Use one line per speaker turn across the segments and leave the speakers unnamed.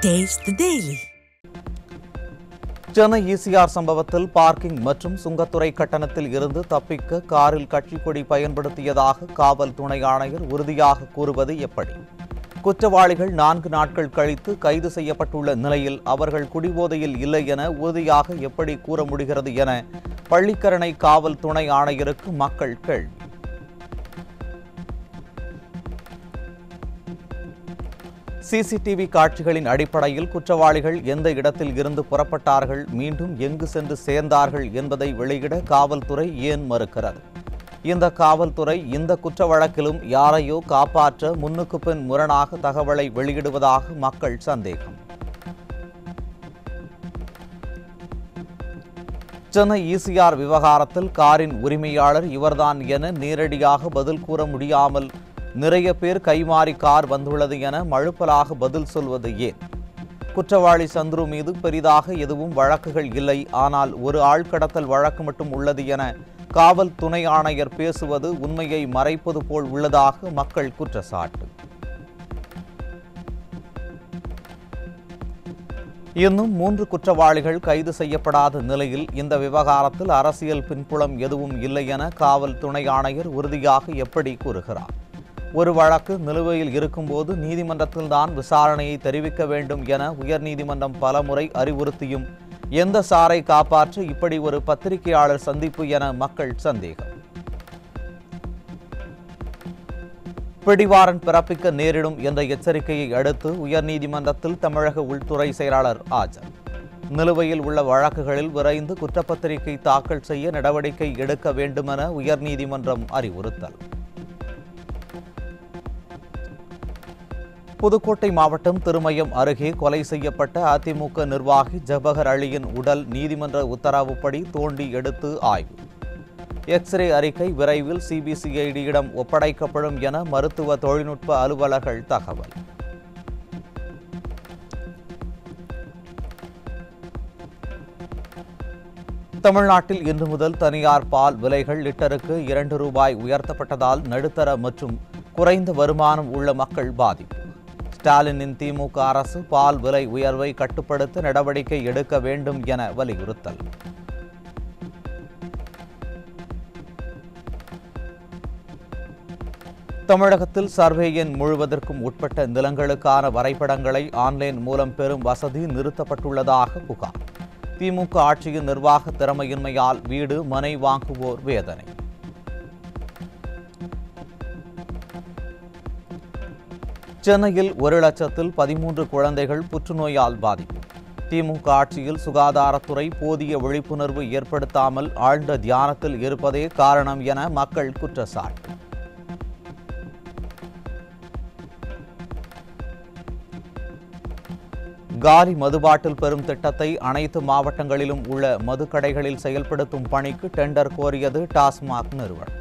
Taste the Daily.
Chennai ECR சம்பவத்தில் parking மற்றும் சுங்கத்துறை கட்டணத்தில் இருந்து தப்பிக்க காரில் கட்சிக் கொடி பயன்படுத்தியதாக காவல் துணை ஆணையர் உறுதியாக கூறுவது எப்படி? குற்றவாளிகள் 4 நாட்கள் கழித்து கைது செய்யப்பட்டுள்ள நிலையில் அவர்கள் குடிபோதையில் இல்லை என உறுதியாக எப்படி கூற முடிகிறது என பள்ளிக்கரணை காவல் துணை ஆணையருக்கு மக்கள் கேள்வி. சிசிடிவி காட்சிகளின் அடிப்படையில் குற்றவாளிகள் எந்த இடத்தில் இருந்து புறப்பட்டார்கள், மீண்டும் எங்கு சென்று சேர்ந்தார்கள் என்பதை வெளியிட காவல்துறை ஏன் மறுக்கிறது? இந்த காவல்துறை இந்த குற்ற வழக்கிலும் யாரையோ காப்பாற்ற முன்னுக்கு பின் முரணாக தகவலை வெளியிடுவதாக மக்கள் சந்தேகம். சென்னை ஈசிஆர் விவகாரத்தில் காரின் உரிமையாளர் இவர்தான் என நேரடியாக பதில் கூற முடியாமல் நிறைய பேர் கைமாறி கார் வந்துள்ளது என மழுப்பலாக பதில் சொல்வது ஏன்? குற்றவாளி சந்துரு மீது பெரிதாக எதுவும் வழக்குகள் இல்லை, ஆனால் ஒரு ஆள்கடத்தல் வழக்கு மட்டும் உள்ளது என காவல் துணை ஆணையர் பேசுவது உண்மையை மறைப்பது போல் உள்ளதாக மக்கள் குற்றச்சாட்டு. இன்னும் 3 குற்றவாளிகள் கைது செய்யப்படாத நிலையில் இந்த விவகாரத்தில் அரசியல் பின்புலம் எதுவும் இல்லை என காவல் துணை ஆணையர் உறுதியாக எப்படி கூறுகிறார்? ஒரு வழக்கு நிலுவையில் இருக்கும்போது நீதிமன்றத்தில்தான் விசாரணையை தெரிவிக்க வேண்டும் என உயர்நீதிமன்றம் பலமுறை அறிவுறுத்தியும் எந்த சாரை காப்பாற்ற இப்படி ஒரு பத்திரிகையாளர் சந்திப்பு என மக்கள் சந்தேகம். பிடிவாரண்ட் பிறப்பிக்க நேரிடும் என்ற எச்சரிக்கையை அடுத்து உயர்நீதிமன்றத்தில் தமிழக உள்துறை செயலாளர் ஆஜர். நிலுவையில் உள்ள வழக்குகளில் விரைந்து குற்றப்பத்திரிகை தாக்கல் செய்ய நடவடிக்கை எடுக்க வேண்டுமென உயர்நீதிமன்றம் அறிவுறுத்தல். புதுக்கோட்டை மாவட்டம் திருமயம் அருகே கொலை செய்யப்பட்ட அதிமுக நிர்வாகி ஜபஹர் அலியின் உடல் நீதிமன்ற உத்தரவுப்படி தோண்டி எடுத்து ஆய்வு. எக்ஸ்ரே அறிக்கை விரைவில் சிபிசிஐடியிடம் ஒப்படைக்கப்படும் என மருத்துவ தொழில்நுட்ப அலுவலர்கள் தகவல். தமிழ்நாட்டில் இன்று முதல் தனியார் பால் விலைகள் லிட்டருக்கு 2 ரூபாய் உயர்த்தப்பட்டதால் நடுத்தர மற்றும் குறைந்த வருமானம் உள்ள மக்கள் பாதிப்பு. ஸ்டாலினின் திமுக அரசு பால் விலை உயர்வை கட்டுப்படுத்த நடவடிக்கை எடுக்க வேண்டும் என வலியுறுத்தல். தமிழகத்தில் சர்வே எண் முழுவதற்கும் உட்பட்ட நிலங்களுக்கான வரைபடங்களை ஆன்லைன் மூலம் பெறும் வசதி நிறுத்தப்பட்டுள்ளதாக புகார். திமுக ஆட்சியின் நிர்வாக திறமையின்மையால் வீடு மனை வாங்குவோர் வேதனை. சென்னையில் 1,13,000 குழந்தைகள் புற்றுநோயால் பாதிப்பு. திமுக ஆட்சியில் சுகாதாரத்துறை போதிய விழிப்புணர்வு ஏற்படுத்தாமல் ஆழ்ந்த தியானத்தில் இருப்பதே காரணம் என மக்கள் குற்றச்சாட்டு. காலி மதுபாட்டில் பெறும் திட்டத்தை அனைத்து மாவட்டங்களிலும் உள்ள மதுக்கடைகளில் செயல்படுத்தும் பணிக்கு டெண்டர் கோரியது டாஸ்மாக் நிறுவனம்.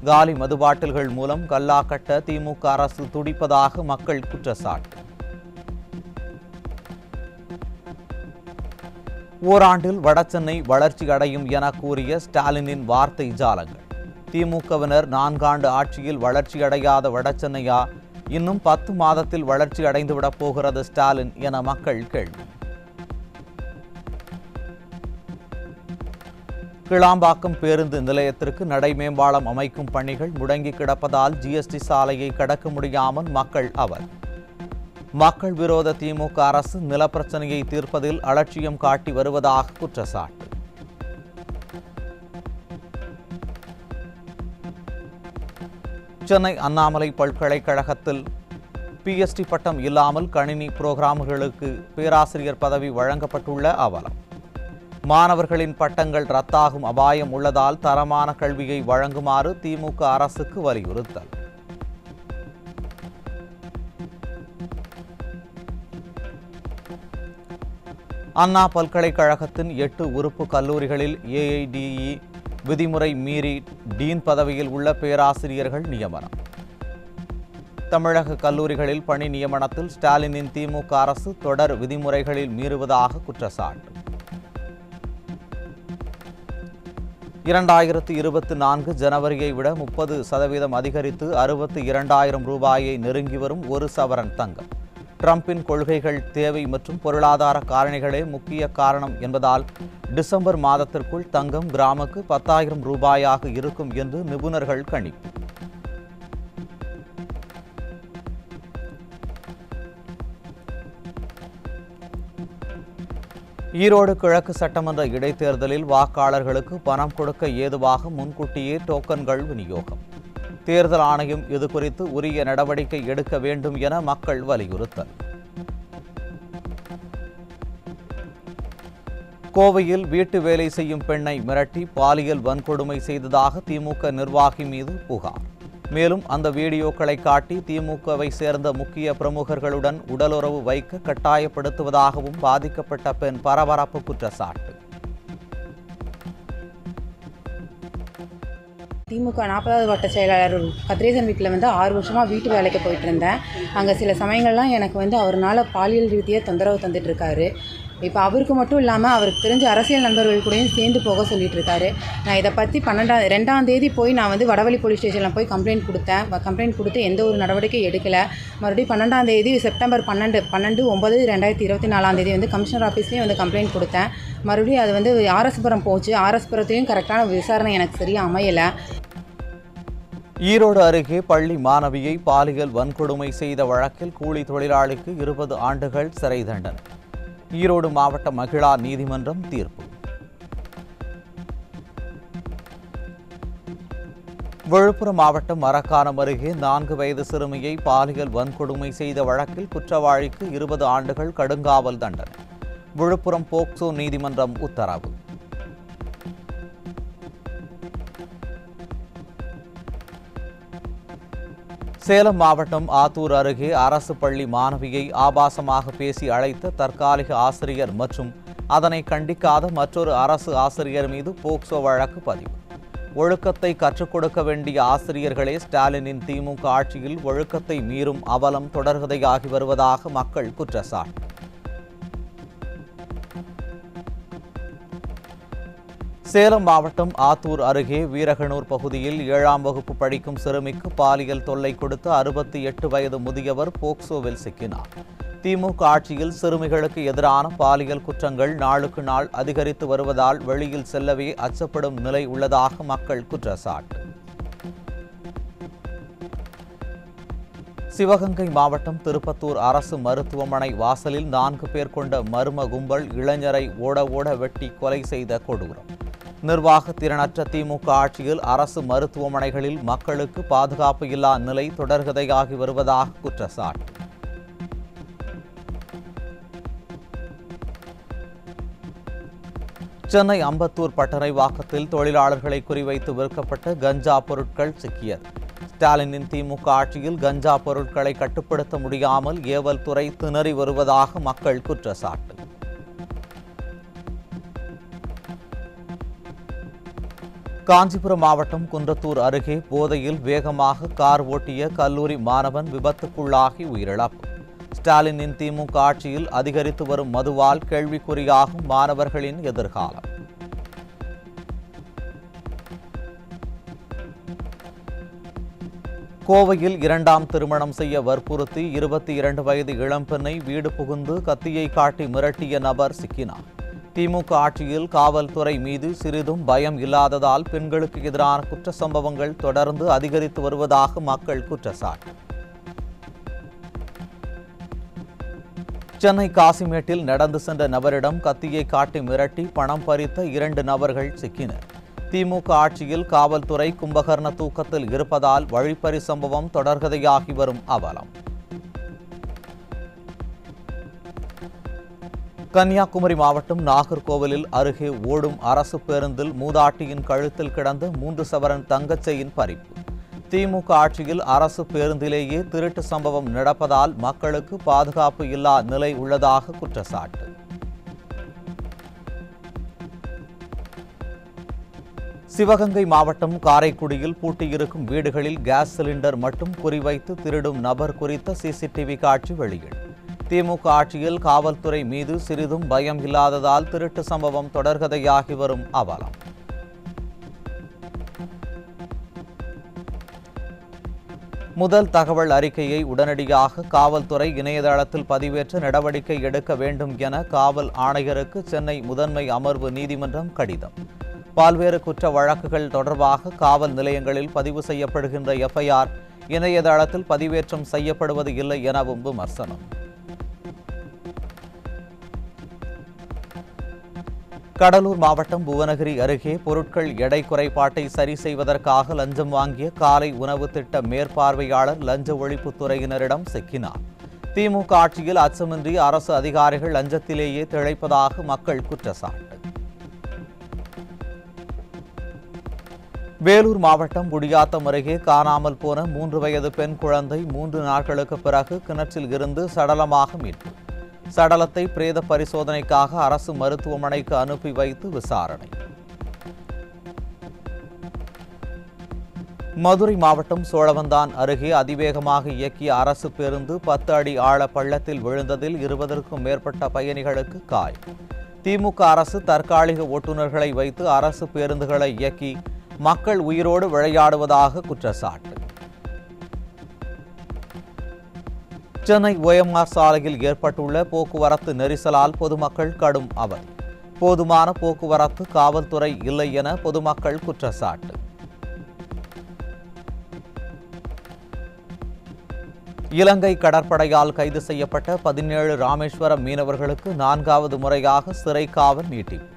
காலி மதுபாட்டில்கள் மூலம் கல்லா கட்ட திமுக அரசு துடிப்பதாக மக்கள் குற்றச்சாட்டு. ஓராண்டில் வடசென்னை வளர்ச்சி அடையும் என கூறிய ஸ்டாலினின் வார்த்தை ஜாலங்கள். திமுகவினர் 4 ஆண்டு ஆட்சியில் வளர்ச்சி அடையாத வடசென்னையா இன்னும் 10 மாதத்தில் வளர்ச்சி அடைந்துவிடப் போகிறது ஸ்டாலின் என மக்கள் கேள்வி. கிளாம்பாக்கம் பேருந்து நிலையத்திற்கு நடைமேம்பாலம் அமைக்கும் பணிகள் முடங்கி கிடப்பதால் ஜிஎஸ்டி சாலையை கடக்க முடியாமல் மக்கள் அவல். மக்கள் விரோத திமுக அரசு நிலப்பிரச்சனையை தீர்ப்பதில் அலட்சியம் காட்டி வருவதாக குற்றச்சாட்டு. சென்னை அண்ணாமலை பல்கலைக்கழகத்தில் பிஎஸ்டி பட்டம் இல்லாமல் கணினி புரோகிராமர்களுக்கு பேராசிரியர் பதவி வழங்கப்பட்டுள்ள அவலம். மாணவர்களின் பட்டங்கள் ரத்தாகும் அபாயம் உள்ளதால் தரமான கல்வியை வழங்குமாறு திமுக அரசுக்கு வலியுறுத்தல். அண்ணா பல்கலைக்கழகத்தின் 8 உறுப்பு கல்லூரிகளில் ஏஐடிஇ விதிமுறை மீறி டீன் பதவியில் உள்ள பேராசிரியர்கள் நியமனம். தமிழக கல்லூரிகளில் பணி நியமனத்தில் ஸ்டாலினின் திமுக அரசு தொடர் விதிமுறைகளில் மீறுவதாக குற்றச்சாட்டு. 2024 ஜனவரியை விட 30% அதிகரித்து 62,000 ரூபாயை நெருங்கி வரும் 1 சவரன் தங்கம். ட்ரம்பின் கொள்கைகள், தேவை மற்றும் பொருளாதார காரணிகளே முக்கிய காரணம் என்பதால் டிசம்பர் மாதத்திற்குள் தங்கம் கிராமுக்கு 10,000 ரூபாயாக இருக்கும் என்று நிபுணர்கள் கணிப்பு. ஈரோடு கிழக்கு சட்டமன்ற இடைத்தேர்தலில் வாக்காளர்களுக்கு பணம் கொடுக்க ஏதுவாக முன்கூட்டியே டோக்கன்கள் விநியோகம். தேர்தல் ஆணையம் இதுகுறித்து உரிய நடவடிக்கை எடுக்க வேண்டும் என மக்கள் வலியுறுத்தல். கோவையில் வீட்டு வேலை செய்யும் பெண்ணை மிரட்டி பாலியல் வன்கொடுமை செய்ததாக திமுக நிர்வாகி மீது புகார். மேலும் அந்த வீடியோக்களை காட்டி திமுகவை சேர்ந்த முக்கிய பிரமுகர்களுடன் உடலுறவு வைக்க கட்டாயப்படுத்துவதாகவும் பாதிக்கப்பட்ட பெண் பரபரப்பு குற்றச்சாட்டு.
திமுக 40வது வட்ட செயலாளர் கதிரேசன் வீட்டில் 6 வருஷமாக வீட்டு வேலைக்கு போயிட்டு இருந்தேன். அங்கே சில சமயங்கள்லாம் எனக்கு அவர்னால பாலியல் ரீதியாக தொந்தரவு தந்துட்டு இருக்காரு. இப்போ அவருக்கு மட்டும் இல்லாமல் அவருக்கு தெரிஞ்ச அரசியல் நண்பர்கள் கூடயும் சேர்ந்து போக சொல்லிட்டு இருக்காரு. நான் இதை பற்றி 2ஆம் தேதி போய் நான் வடவள்ளி போலீஸ் ஸ்டேஷனில் போய் கம்ப்ளைண்ட் கொடுத்தேன். கம்ப்ளைண்ட் கொடுத்து எந்த ஒரு நடவடிக்கை எடுக்கலை. மறுபடியும் 12ஆம் தேதி செப்டம்பர் 12/9/2024 கமிஷனர் ஆஃபீஸ்லேயும் கம்ப்ளைண்ட் கொடுத்தேன். மறுபடியும் அது ஆர்எஸ்புரம் போச்சு. ஆர்எஸ்புரத்தையும் கரெக்டான விசாரணை எனக்கு சரியாக அமையலை.
ஈரோடு அருகே பள்ளி மாணவியை பாலியல் வன்கொடுமை செய்த வழக்கில் கூலி தொழிலாளிக்கு 20 ஆண்டுகள் சிறை தண்டனை. ஈரோடு மாவட்ட மகிழா நீதிமன்றம் தீர்ப்பு. விழுப்புரம் மாவட்டம் மரக்காணம் அருகே 4 வயது சிறுமியை பாலியல் வன்கொடுமை செய்த வழக்கில் குற்றவாளிக்கு 20 ஆண்டுகள் கடுங்காவல் தண்டனை. விழுப்புரம் போக்சோ நீதிமன்றம் உத்தரவு. சேலம் மாவட்டம் ஆத்தூர் அருகே அரசு பள்ளி மாணவியை ஆபாசமாக பேசி அழைத்த தற்காலிக ஆசிரியர் மற்றும் அதனை கண்டிக்காத மற்றொரு அரசு ஆசிரியர் மீது போக்சோ வழக்கு பதிவு. ஒழுக்கத்தை கற்றுக் கொடுக்க வேண்டிய ஆசிரியர்களே ஸ்டாலினின் திமுக ஆட்சியில் ஒழுக்கத்தை மீறும் அவலம் தொடர்கதையாகி வருவதாக மக்கள் குற்றச்சாட்டு. சேலம் மாவட்டம் ஆத்தூர் அருகே வீரகனூர் பகுதியில் 7ஆம் வகுப்பு படிக்கும் சிறுமிக்கு பாலியல் தொல்லை கொடுத்த 68 வயது முதியவர் போக்சோவில் சிக்கினார். திமுக ஆட்சியில் சிறுமிகளுக்கு எதிரான பாலியல் குற்றங்கள் நாளுக்கு நாள் அதிகரித்து வருவதால் வெளியில் செல்லவே அச்சப்படும் நிலை உள்ளதாக மக்கள் குற்றச்சாட்டு. சிவகங்கை மாவட்டம் திருப்பத்தூர் அரசு மருத்துவமனை வாசலில் 4 பேர் கொண்ட மர்ம கும்பல் இளைஞரை ஓட வெட்டி கொலை செய்த கொடூரம். நிர்வாக திறனற்ற திமுக ஆட்சியில் அரசு மருத்துவமனைகளில் மக்களுக்கு பாதுகாப்பு இல்லா நிலை தொடர்கதையாகி வருவதாக குற்றச்சாட்டு. சென்னை அம்பத்தூர் பட்டறைவாக்கத்தில் தொழிலாளர்களை குறிவைத்து விற்கப்பட்ட கஞ்சா பொருட்கள் சிக்கியது. ஸ்டாலினின் திமுக ஆட்சியில் கஞ்சா பொருட்களை கட்டுப்படுத்த முடியாமல் ஏவல் துறை திணறி வருவதாக மக்கள் குற்றச்சாட்டு. காஞ்சிபுரம் மாவட்டம் குன்றத்தூர் அருகே போதையில் வேகமாக கார் ஓட்டிய கல்லூரி மாணவன் விபத்துக்குள்ளாகி உயிரிழப்பு. ஸ்டாலினின் திமுக ஆட்சியில் அதிகரித்து வரும் மதுவால் கேள்விக்குறியாகும் மாணவர்களின் எதிர்காலம். கோவையில் 2ஆம் திருமணம் செய்ய வற்புறுத்தி 22 வயது இளம்பெண்ணை வீடு புகுந்து கத்தியை காட்டி மிரட்டிய நபர் சிக்கினார். திமுக ஆட்சியில் காவல்துறை மீது சிறிதும் பயம் இல்லாததால் பெண்களுக்கு எதிரான குற்ற சம்பவங்கள் தொடர்ந்து அதிகரித்து வருவதாக மக்கள் குற்றச்சாட்டு. சென்னை காசிமேட்டில் நடந்து சென்ற நபரிடம் கத்தியை காட்டி மிரட்டி பணம் பறித்த 2 நபர்கள் சிக்கினர். திமுக ஆட்சியில் காவல்துறை கும்பகர்ண தூக்கத்தில் இருப்பதால் வழிப்பறி சம்பவம் தொடர்கதையாகி வரும் அவலம். கன்னியாகுமரி மாவட்டம் நாகர்கோவிலில் அருகே ஓடும் அரசு பேருந்தில் மூதாட்டியின் கழுத்தில் கிடந்த 3 சவரன் தங்கச் செயின் பறிப்பு. திமுக ஆட்சியில் அரசு பேருந்திலேயே திருட்டு சம்பவம் நடப்பதால் மக்களுக்கு பாதுகாப்பு இல்லா நிலை உள்ளதாக குற்றச்சாட்டு. சிவகங்கை மாவட்டம் காரைக்குடியில் பூட்டியிருக்கும் வீடுகளில் கேஸ் சிலிண்டர் மட்டும் குறிவைத்து திருடும் நபர் குறித்த சிசிடிவி காட்சி வெளியீடு. திமுக ஆட்சியில் காவல்துறை மீது சிறிதும் பயம் இல்லாததால் திருட்டு சம்பவம் தொடர்கதையாகி வரும் அவலம். முதல் தகவல் அறிக்கையை உடனடியாக காவல்துறை இணையதளத்தில் பதிவேற்ற நடவடிக்கை எடுக்க வேண்டும் என காவல் ஆணையருக்கு சென்னை முதன்மை அமர்வு நீதிமன்றம் கடிதம். பல்வேறு குற்ற வழக்குகள் தொடர்பாக காவல் நிலையங்களில் பதிவு செய்யப்படுகின்ற எஃப்ஐஆர் இணையதளத்தில் பதிவேற்றம் செய்யப்படுவது இல்லை எனவும் விமர்சனம். கடலூர் மாவட்டம் புவனகிரி அருகே பொருட்கள் எடை குறைபாட்டை சரி செய்வதற்காக லஞ்சம் வாங்கிய காலை உணவு திட்ட மேற்பார்வையாளர் லஞ்ச ஒழிப்புத்துறையினரிடம் சிக்கினார். திமுக ஆட்சியில் அச்சமின்றி அரசு அதிகாரிகள் லஞ்சத்திலேயே திளைப்பதாக மக்கள் குற்றச்சாட்டு. வேலூர் மாவட்டம் குடியாத்தம் அருகே காணாமல் போன 3 வயது பெண் குழந்தை 3 நாட்களுக்கு பிறகு கிணற்றில் இருந்து சடலமாக மீட்பு. சடலத்தை பிரேத பரிசோதனைக்காக அரசு மருத்துவமனைக்கு அனுப்பி வைத்து விசாரணை. மதுரை மாவட்டம் சோழவந்தான் அருகே அதிவேகமாக இயக்கிய அரசு பேருந்து 10 அடி ஆழ பள்ளத்தில் விழுந்ததில் 20க்கும் மேற்பட்ட பயணிகளுக்கு காயம். திமுக அரசு தற்காலிக ஓட்டுநர்களை வைத்து அரசு பேருந்துகளை இயக்கி மக்கள் உயிரோடு விளையாடுவதாக குற்றச்சாட்டு. சென்னை OMR சாலையில் ஏற்பட்டுள்ள போக்குவரத்து நெரிசலால் பொதுமக்கள் கடும் அவதி. போதுமான போக்குவரத்து காவல்துறை இல்லை என பொதுமக்கள் குற்றச்சாட்டு. இலங்கை கடற்படையால் கைது செய்யப்பட்ட 17 ராமேஸ்வரம் மீனவர்களுக்கு 4வது முறையாக சிறை காவல் நீட்டிப்பு.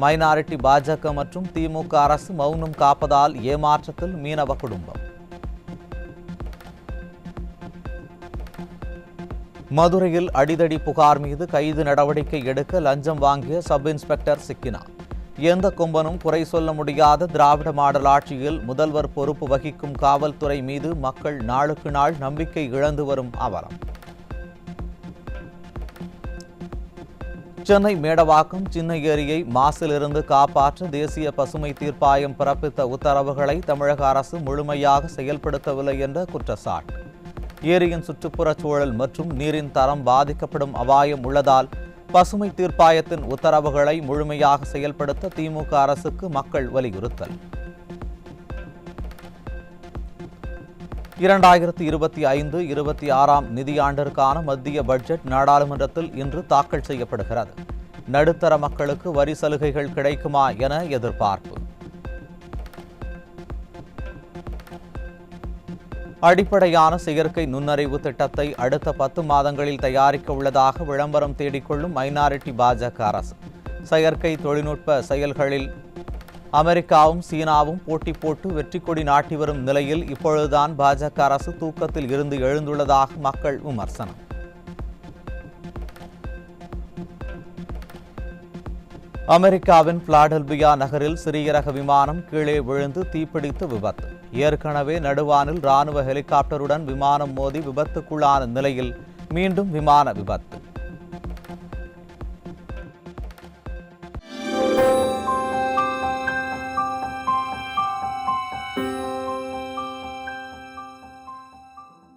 மைனாரிட்டி பாஜக மற்றும் திமுக அரசு மௌனம் காப்பதால் ஏமாற்றத்தில் மீனவ குடும்பம். மதுரையில் அடிதடி புகார் மீது கைது நடவடிக்கை எடுக்க லஞ்சம் வாங்கிய சப் இன்ஸ்பெக்டர் சிக்கினார். எந்த கொம்பனும் குறை சொல்ல முடியாத திராவிட மாடல் ஆட்சியில் முதல்வர் பொறுப்பு வகிக்கும் காவல்துறை மீது மக்கள் நாளுக்கு நாள் நம்பிக்கை இழந்து வரும் அவலம். சென்னை மேடவாக்கம் சின்ன ஏரியை மாசிலிருந்து காப்பாற்ற தேசிய பசுமை தீர்ப்பாயம் பிறப்பித்த உத்தரவுகளை தமிழக அரசு முழுமையாக செயல்படுத்தவில்லை என்ற குற்றச்சாட்டு. ஏரியின் சுற்றுப்புறச் சூழல் மற்றும் நீரின் தரம் பாதிக்கப்படும் அபாயம் உள்ளதால் பசுமை தீர்ப்பாயத்தின் உத்தரவுகளை முழுமையாக செயல்படுத்த திமுக அரசுக்கு மக்கள் வலியுறுத்தல். 2025-26 நிதியாண்டிற்கான மத்திய பட்ஜெட் நாடாளுமன்றத்தில் இன்று தாக்கல் செய்யப்படுகிறது. நடுத்தர மக்களுக்கு வரி சலுகைகள் கிடைக்குமா என எதிர்பார்ப்பு. அடிப்படையான செயற்கை நுண்ணறிவு திட்டத்தை அடுத்த 10 மாதங்களில் தயாரிக்க உள்ளதாக விளம்பரம் தேடிக்கொள்ளும் மைனாரிட்டி பாஜக அரசு. செயற்கை தொழில்நுட்ப செயல்களில் அமெரிக்காவும் சீனாவும் போட்டி போட்டு வெற்றி கொடி நாட்டி வரும் நிலையில் இப்பொழுதுதான் பாஜக அரசு தூக்கத்தில் இருந்து எழுந்துள்ளதாக மக்கள் விமர்சனம். அமெரிக்காவின் பிலாடெல்பியா நகரில் சிறிய ரக விமானம் கீழே விழுந்து தீப்பிடித்து விபத்து. ஏற்கனவே நடுவானில் ராணுவ ஹெலிகாப்டருடன் விமானம் மோதி விபத்துக்குள்ளான நிலையில் மீண்டும் விமான விபத்து.